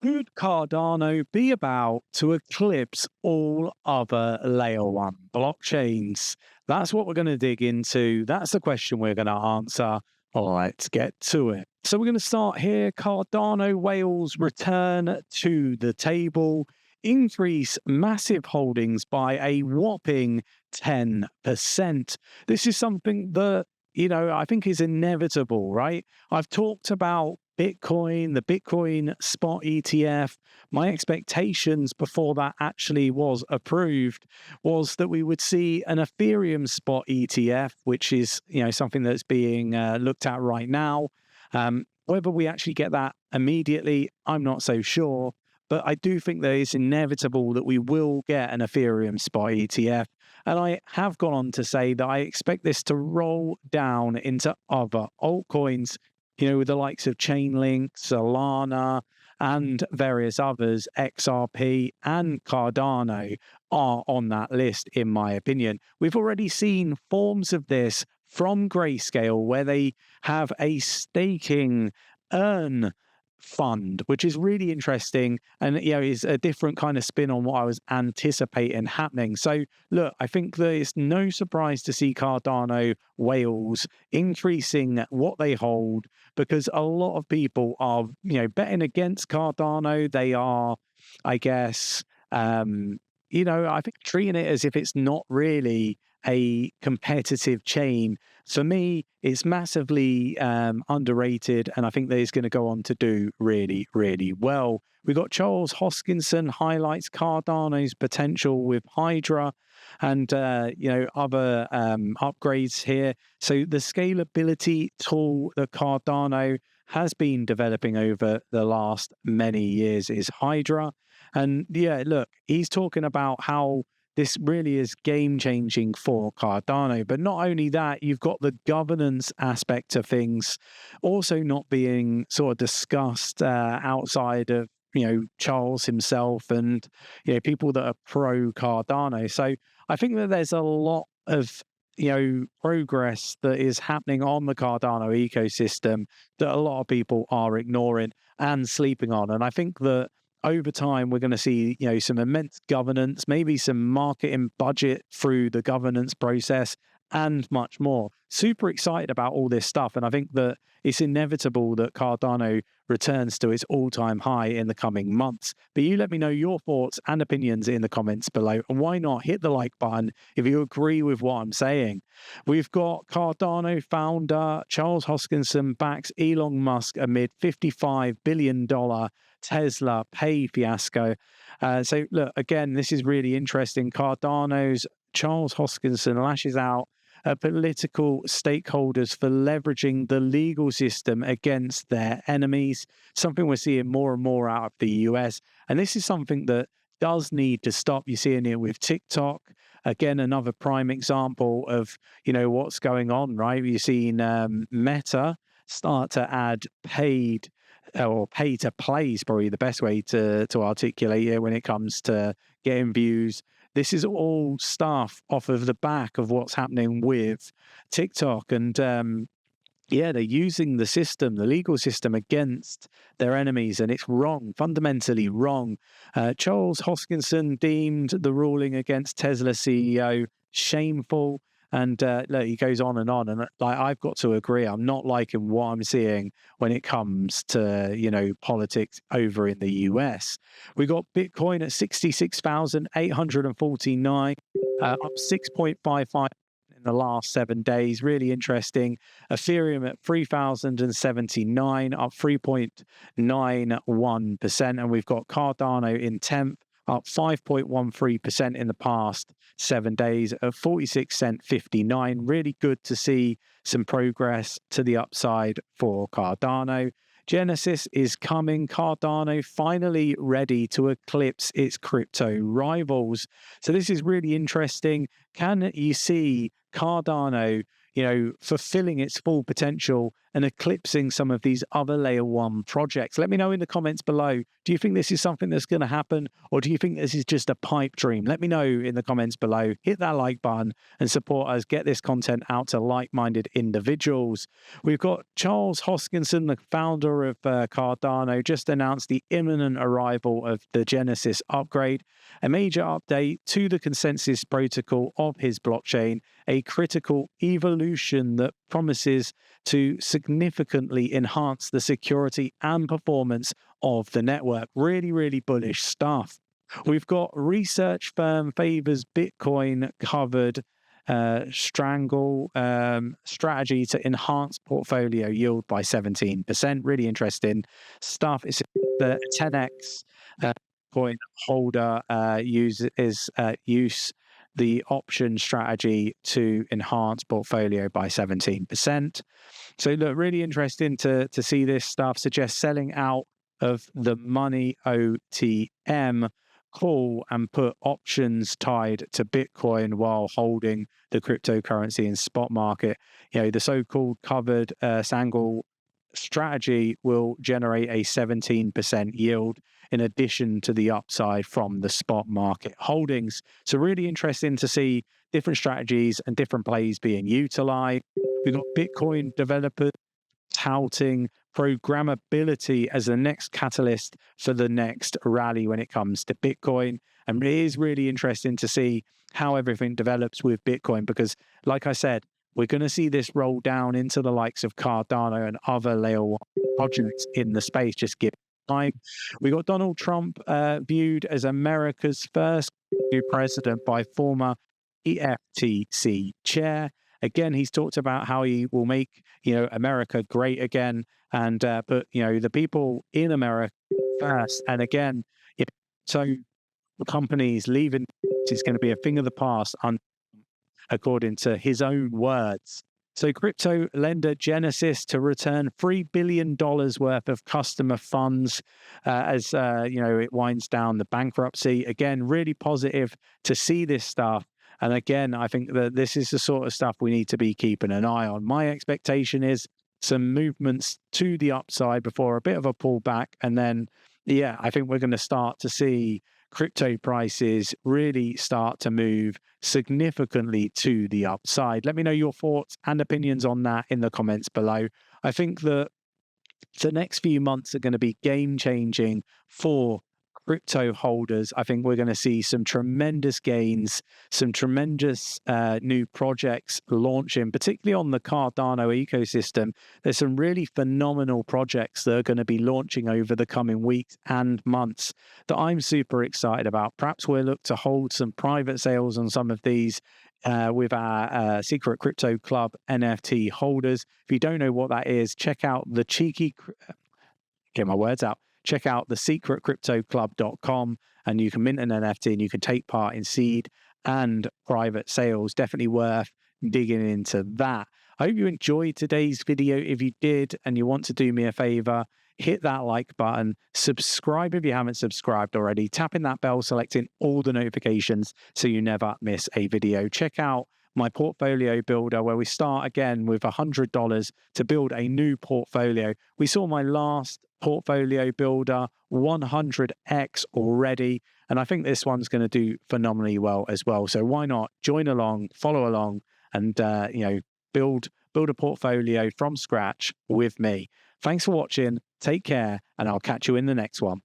Could Cardano be about to eclipse all other layer one blockchains? That's what we're going to dig into. That's the question we're going to answer. Let's get to it. So we're going to start here. Cardano whales return to the table, increase massive holdings by a whopping 10%. This is something that, I think is inevitable, right? I've talked about Bitcoin, the Bitcoin spot ETF. My expectations before that actually was approved was that we would see an Ethereum spot ETF, which is, something that's being looked at right now. Whether we actually get that immediately, I'm not so sure. But I do think that it's inevitable that we will get an Ethereum spot ETF. And I have gone on to say that I expect this to roll down into other altcoins, with the likes of Chainlink, Solana, and various others. XRP and Cardano are on that list, in my opinion. We've already seen forms of this from Grayscale, where they have a staking earn fund, which is really interesting and is a different kind of spin on what I was anticipating happening. So look, I think that it's no surprise to see Cardano whales increasing what they hold, because a lot of people are betting against Cardano. They are, I guess, I think treating it as if it's not really a competitive chain. For me, it's massively underrated, and I think that it's going to go on to do really, really well. We've got Charles Hoskinson highlights Cardano's potential with Hydra and other upgrades here. So the scalability tool that Cardano has been developing over the last many years is Hydra. And look, he's talking about how this really is game-changing for Cardano. But not only that, you've got the governance aspect of things also not being sort of discussed outside of, Charles himself and, people that are pro-Cardano. So I think that there's a lot of, progress that is happening on the Cardano ecosystem that a lot of people are ignoring and sleeping on. And I think that over time, we're going to see, some immense governance, maybe some marketing budget through the governance process, and much more. Super excited about all this stuff. And I think that it's inevitable that Cardano returns to its all-time high in the coming months. But you let me know your thoughts and opinions in the comments below. And why not hit the like button if you agree with what I'm saying. We've got Cardano founder Charles Hoskinson backs Elon Musk amid $55 billion Tesla pay fiasco. So look, again, this is really interesting. Cardano's Charles Hoskinson lashes out at political stakeholders for leveraging the legal system against their enemies, something we're seeing more and more out of the US. And this is something that does need to stop. You're seeing it with TikTok. Again, another prime example of, what's going on, right? You've seen Meta start to add paid or pay to play is probably the best way to articulate it when it comes to getting views. This is all stuff off of the back of what's happening with TikTok. And they're using the system, the legal system, against their enemies, and it's wrong, fundamentally wrong. Charles Hoskinson deemed the ruling against Tesla CEO shameful. And look, he goes on, and I've got to agree. I'm not liking what I'm seeing when it comes to politics over in the US. We got Bitcoin at 66,849, up 6.55 in the last 7 days. Really interesting. Ethereum at 3,079, up 3.91%, and we've got Cardano in 10th, up 5.13% in the past 7 days at 46 cent 59. Really good to see some progress to the upside for Cardano. Genesis is coming. Cardano finally ready to eclipse its crypto rivals. So this is really interesting. Can you see Cardano, fulfilling its full potential and eclipsing some of these other layer one projects. Let me know in the comments below. Do you think this is something that's going to happen, or do you think this is just a pipe dream? Let me know in the comments below. Hit that like button and support us. Get this content out to like-minded individuals. We've got Charles Hoskinson, the founder of Cardano, just announced the imminent arrival of the Genesis upgrade, a major update to the consensus protocol of his blockchain, a critical evolution that promises to significantly enhance the security and performance of the network. Really, really bullish stuff. We've got research firm favors Bitcoin covered strangle strategy to enhance portfolio yield by 17%. Really interesting stuff. It's the 10x coin holder use the option strategy to enhance portfolio by 17%. So look, really interesting to see this stuff. Suggests selling out of the money OTM call and put options tied to Bitcoin while holding the cryptocurrency in spot market. The so-called covered strangle strategy will generate a 17% yield in addition to the upside from the spot market holdings. So really interesting to see different strategies and different plays being utilized. We've got Bitcoin developers touting programmability as the next catalyst for the next rally when it comes to Bitcoin. And it is really interesting to see how everything develops with Bitcoin, because like I said, we're going to see this roll down into the likes of Cardano and other layer one projects in the space. Just give time. We got Donald Trump viewed as America's first new president by former FTC chair. Again, he's talked about how he will make, America great again, and put, the people in America first. And again, so companies leaving is going to be a thing of the past, according to his own words. So crypto lender Genesis to return $3 billion worth of customer funds as, it winds down the bankruptcy. Again, really positive to see this stuff. And again, I think that this is the sort of stuff we need to be keeping an eye on. My expectation is some movements to the upside before a bit of a pullback. And then, I think we're going to start to see crypto prices really start to move significantly to the upside. Let me know your thoughts and opinions on that in the comments below. I think that the next few months are going to be game-changing for crypto holders. I think we're going to see some tremendous gains, some tremendous new projects launching, particularly on the Cardano ecosystem. There's some really phenomenal projects that are going to be launching over the coming weeks and months that I'm super excited about. Perhaps we'll look to hold some private sales on some of these with our Secret Crypto Club NFT holders. If you don't know what that is, check out the Check out the secretcryptoclub.com, and you can mint an NFT and you can take part in seed and private sales. Definitely worth digging into that. I hope you enjoyed today's video. If you did and you want to do me a favor, hit that like button, subscribe if you haven't subscribed already, tapping that bell, selecting all the notifications so you never miss a video. Check out my portfolio builder, where we start again with $100 to build a new portfolio. We saw my last portfolio builder 100x already, and I think this one's going to do phenomenally well as well. So why not join along, follow along, and build a portfolio from scratch with me. Thanks for watching. Take care, and I'll catch you in the next one.